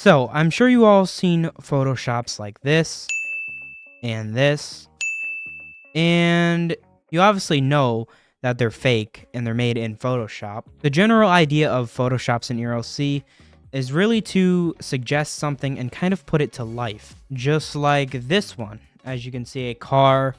So, I'm sure you all seen Photoshops like this, and this, and you obviously know that they're fake and they're made in Photoshop. The general idea of Photoshops in ERLC is really to suggest something and kind of put it to life. Just like this one. As you can see, a car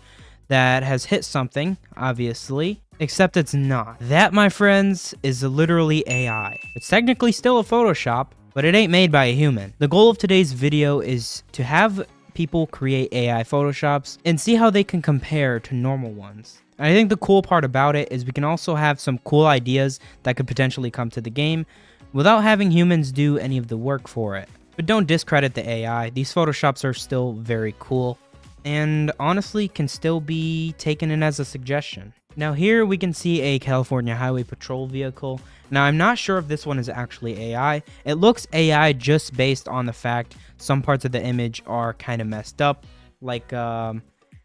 that has hit something, obviously, except it's not. That, my friends, is literally AI. It's technically still a Photoshop, but it ain't made by a human. The goal of today's video is to have people create AI Photoshops and see how they can compare to normal ones. And I think the cool part about it is we can also have some cool ideas that could potentially come to the game without having humans do any of the work for it. But don't discredit the AI. These Photoshops are still very cool and honestly can still be taken in as a suggestion. Now here we can see a California Highway Patrol vehicle. Now I'm not sure if this one is actually AI. It looks AI just based on the fact some parts of the image are kind of messed up, like the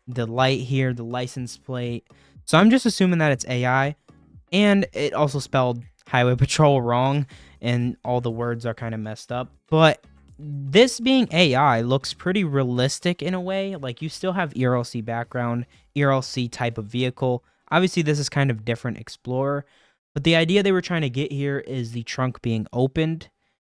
light here, the license plate. So I'm just assuming that it's AI, and it also spelled Highway Patrol wrong, and all the words are kind of messed up. But this being AI looks pretty realistic in a way. Like, you still have ERLC background, ERLC type of vehicle. Obviously, this is kind of different Explorer, but the idea they were trying to get here is the trunk being opened,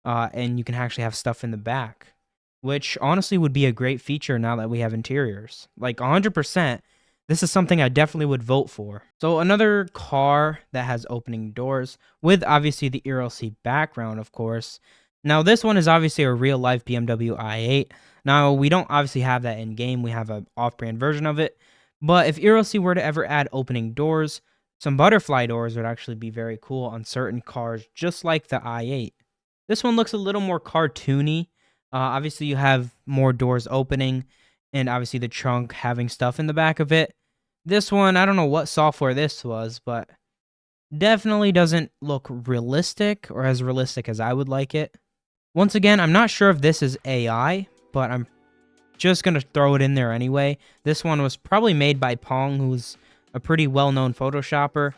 and you can actually have stuff in the back, which honestly would be a great feature now that we have interiors. Like 100%, this is something I definitely would vote for. So another car that has opening doors with obviously the ERLC background, of course. Now this one is obviously a real life BMW i8. Now we don't obviously have that in game. We have an off-brand version of it. But if ERLC were to ever add opening doors, some butterfly doors would actually be very cool on certain cars, just like the i8. This one looks a little more cartoony. Obviously, you have more doors opening, and obviously the trunk having stuff in the back of it. This one, I don't know what software this was, but definitely doesn't look realistic, or as realistic as I would like it. Once again, I'm not sure if this is AI, but I'm just going to throw it in there anyway. This one was probably made by Pong, who's a pretty well-known Photoshopper.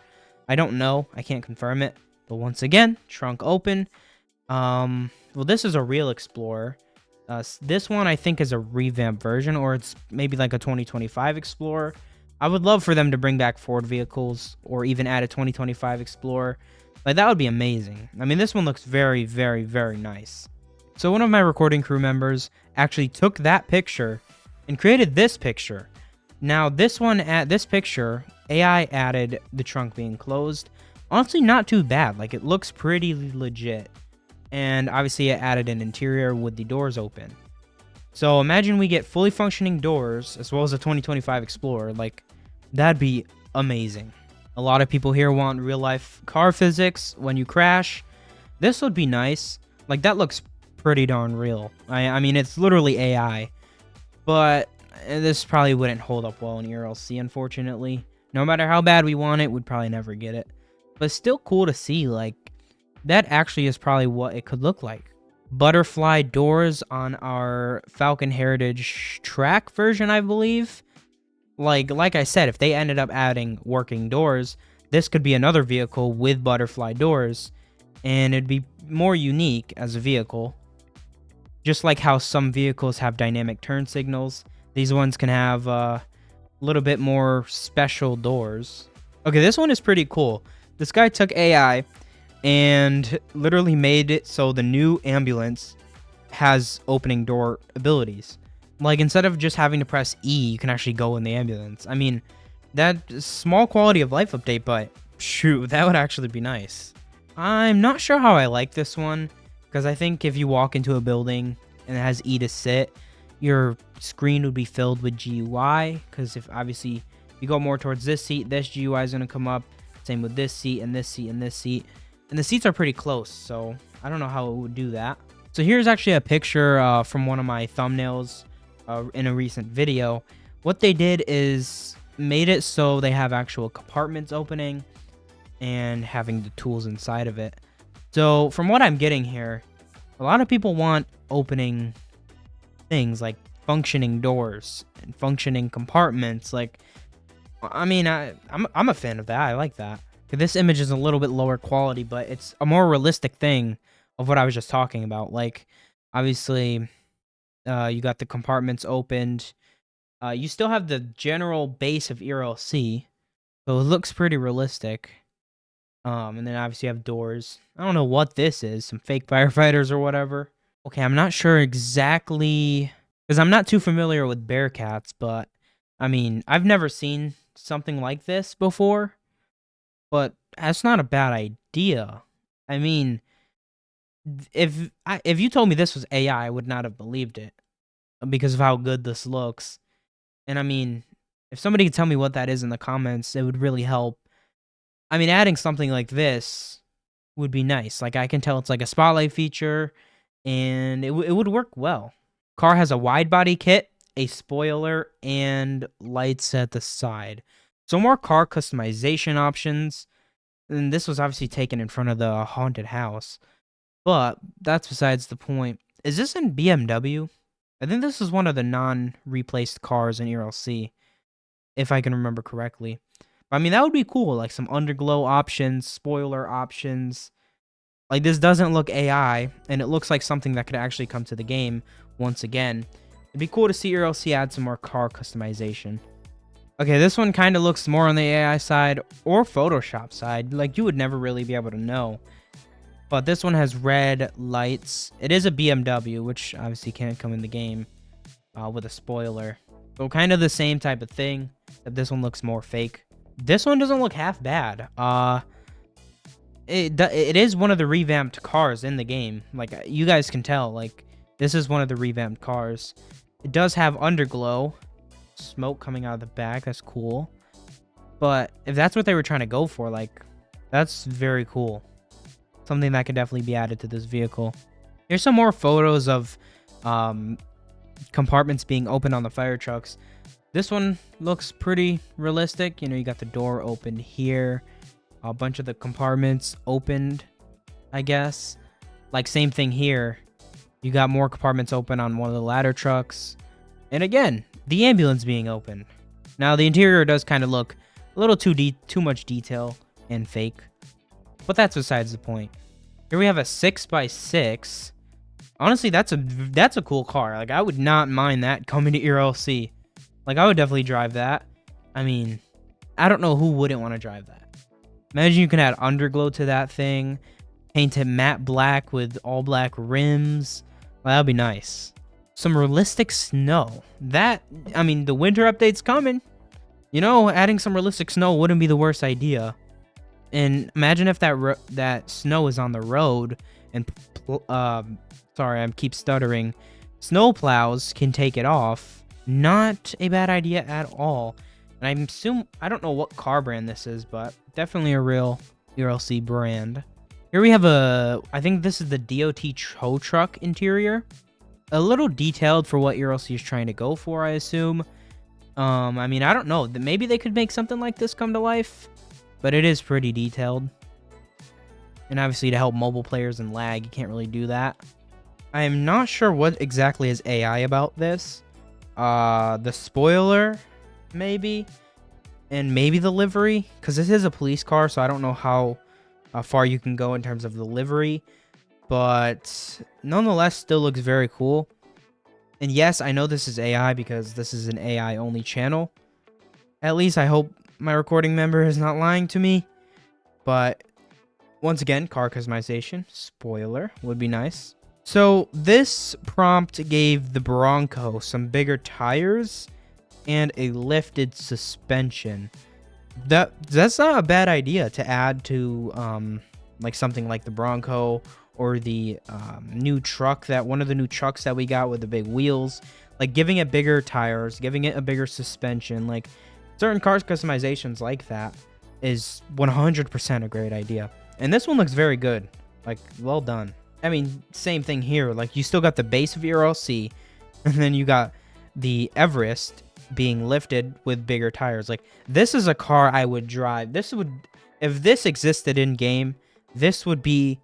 I don't know. I can't confirm it. But once again, trunk open. Well, this is a real Explorer. This one, I think, is a revamped version, or it's maybe like a 2025 Explorer. I would love for them to bring back Ford vehicles, or even add a 2025 Explorer. Like, that would be amazing. I mean, this one looks very, very, very nice. So one of my recording crew members actually took that picture and created this picture. Now, this picture, AI added the trunk being closed. Honestly, not too bad. Like, it looks pretty legit. And obviously it added an interior with the doors open. So imagine we get fully functioning doors as well as a 2025 Explorer. Like, that'd be amazing. A lot of people here want real life car physics when you crash. This would be nice. Like, that looks pretty darn real. I mean, it's literally AI, but this probably wouldn't hold up well in ERLC, unfortunately. No matter how bad we want it, we'd probably never get it. But it's still cool to see. Like, that actually is probably what it could look like. Butterfly doors on our Falcon Heritage track version, I believe. Like I said, if they ended up adding working doors, this could be another vehicle with butterfly doors, and it'd be more unique as a vehicle. Just like how some vehicles have dynamic turn signals, these ones can have a little bit more special doors. Okay, this one is pretty cool. This guy took AI and literally made it so the new ambulance has opening door abilities. Like, instead of just having to press E, you can actually go in the ambulance. I mean, that's small quality of life update, but shoot, that would actually be nice. I'm not sure how I like this one, because I think if you walk into a building and it has E to sit, your screen would be filled with GUI, because if obviously you go more towards this seat, this GUI is going to come up. Same with this seat and this seat and this seat. And the seats are pretty close, so I don't know how it would do that. So here's actually a picture from one of my thumbnails in a recent video. What they did is made it so they have actual compartments opening and having the tools inside of it. So from what I'm getting here, a lot of people want opening things like functioning doors and functioning compartments. Like, I mean, I'm a fan of that. I like that. This image is a little bit lower quality, but it's a more realistic thing of what I was just talking about. Like, Obviously, you got the compartments opened. You still have the general base of ERLC, so it looks pretty realistic. And then obviously you have doors. I don't know what this is, some fake firefighters or whatever. Okay, I'm not sure exactly, because I'm not too familiar with Bearcats, but I mean, I've never seen something like this before, but that's not a bad idea. I mean, if you told me this was AI, I would not have believed it because of how good this looks. And I mean, if somebody could tell me what that is in the comments, it would really help. I mean, adding something like this would be nice. Like, I can tell it's like a spotlight feature, and it would work well. Car has a wide body kit, a spoiler, and lights at the side. So more car customization options. And this was obviously taken in front of the haunted house. But that's besides the point. Is this in BMW? I think this is one of the non-replaced cars in ERLC, if I can remember correctly. I mean, that would be cool, like some underglow options, spoiler options. Like, this doesn't look AI, and it looks like something that could actually come to the game once again. It'd be cool to see ERLC add some more car customization. Okay, this one kind of looks more on the AI side or Photoshop side. Like, you would never really be able to know. But this one has red lights. It is a BMW, which obviously can't come in the game with a spoiler. So kind of the same type of thing, except this one looks more fake. This one doesn't look half bad. It is one of the revamped cars in the game. Like, you guys can tell, like, this is one of the revamped cars. It does have underglow. Smoke coming out of the back. That's cool. But if that's what they were trying to go for, like, that's very cool. Something that could definitely be added to this vehicle. Here's some more photos of compartments being open on the fire trucks. This one looks pretty realistic. You know, you got the door opened here. A bunch of the compartments opened, I guess. Like, same thing here. You got more compartments open on one of the ladder trucks. And again, the ambulance being open. Now, the interior does kind of look a little too much detail and fake. But that's besides the point. Here we have a 6x6. Honestly, that's a cool car. Like, I would not mind that coming to ERLC. Like, I would definitely drive that. I mean, I don't know who wouldn't want to drive that. Imagine you can add underglow to that thing. Paint it matte black with all black rims. Well, that'd be nice. Some realistic snow. That, I mean, the winter update's coming. You know, adding some realistic snow wouldn't be the worst idea. And imagine if that snow is on the road and, sorry, I keep stuttering. Snow plows can take it off. Not a bad idea at all. And I don't know what car brand this is, but definitely a real ERLC brand. Here we have I think this is the DOT tow truck interior. A little detailed for what ERLC is trying to go for, I assume. I mean, I don't know. Maybe they could make something like this come to life. But it is pretty detailed. And obviously to help mobile players and lag, you can't really do that. I am not sure what exactly is AI about this. The spoiler, maybe. And maybe the livery. Because this is a police car, so I don't know how far you can go in terms of the livery. But nonetheless, still looks very cool. And yes, I know this is AI because this is an AI-only channel. At least I hope my recording member is not lying to me. But once again, car customization, spoiler, would be nice. So this prompt gave the Bronco some bigger tires and a lifted suspension. That's not a bad idea to add to like something like the Bronco or the new truck, one of the new trucks that we got with the big wheels. Like, giving it bigger tires, giving it a bigger suspension, like certain cars customizations like that is 100% a great idea. And this one looks very good. Like, well done. I mean, same thing here. Like, you still got the base of ERLC, and then you got the Everest being lifted with bigger tires. Like, this is a car I would drive. If this existed in game, this would be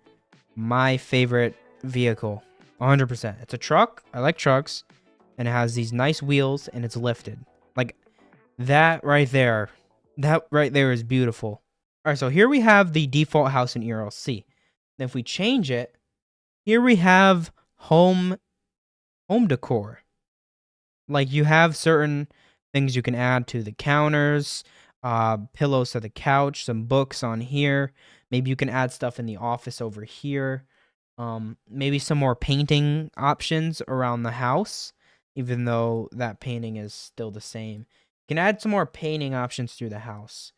my favorite vehicle. 100%. It's a truck. I like trucks. And it has these nice wheels, and it's lifted. Like, that right there is beautiful. All right, so here we have the default house in ERLC. And if we change it, here we have home home decor. Like, you have certain things you can add to the counters, pillows to the couch, some books on here. Maybe you can add stuff in the office over here. Maybe some more painting options around the house, even though that painting is still the same. You can add some more painting options through the house.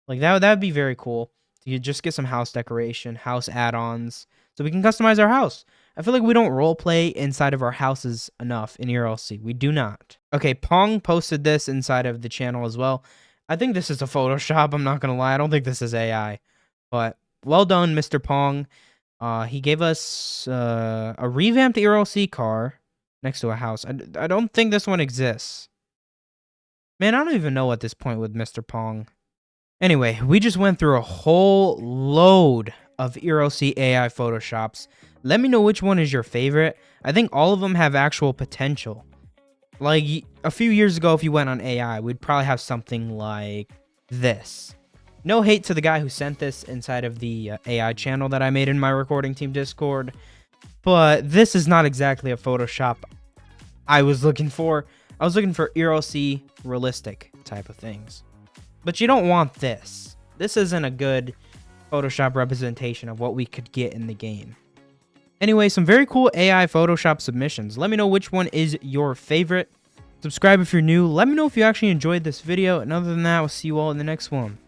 Like, that'd be very cool. You just get some house decoration, house add-ons, so we can customize our house. I feel like we don't roleplay inside of our houses enough in ERLC. We do not. Okay, Pong posted this inside of the channel as well. I think this is a Photoshop. I'm not gonna lie. I don't think this is AI. But well done, Mr. Pong. He gave us a revamped ERLC car next to a house. I don't think this one exists. Man, I don't even know at this point with Mr. Pong. Anyway, we just went through a whole load of ERLC AI Photoshops. Let me know which one is your favorite. I think all of them have actual potential. Like, a few years ago, if you went on AI, we'd probably have something like this. No hate to the guy who sent this inside of the AI channel that I made in my recording team Discord, but this is not exactly a Photoshop I was looking for. I was looking for ERLC realistic type of things. But you don't want this. This isn't a good Photoshop representation of what we could get in the game. Anyway, some very cool AI Photoshop submissions. Let me know which one is your favorite. Subscribe if you're new. Let me know if you actually enjoyed this video. And other than that, I'll see you all in the next one.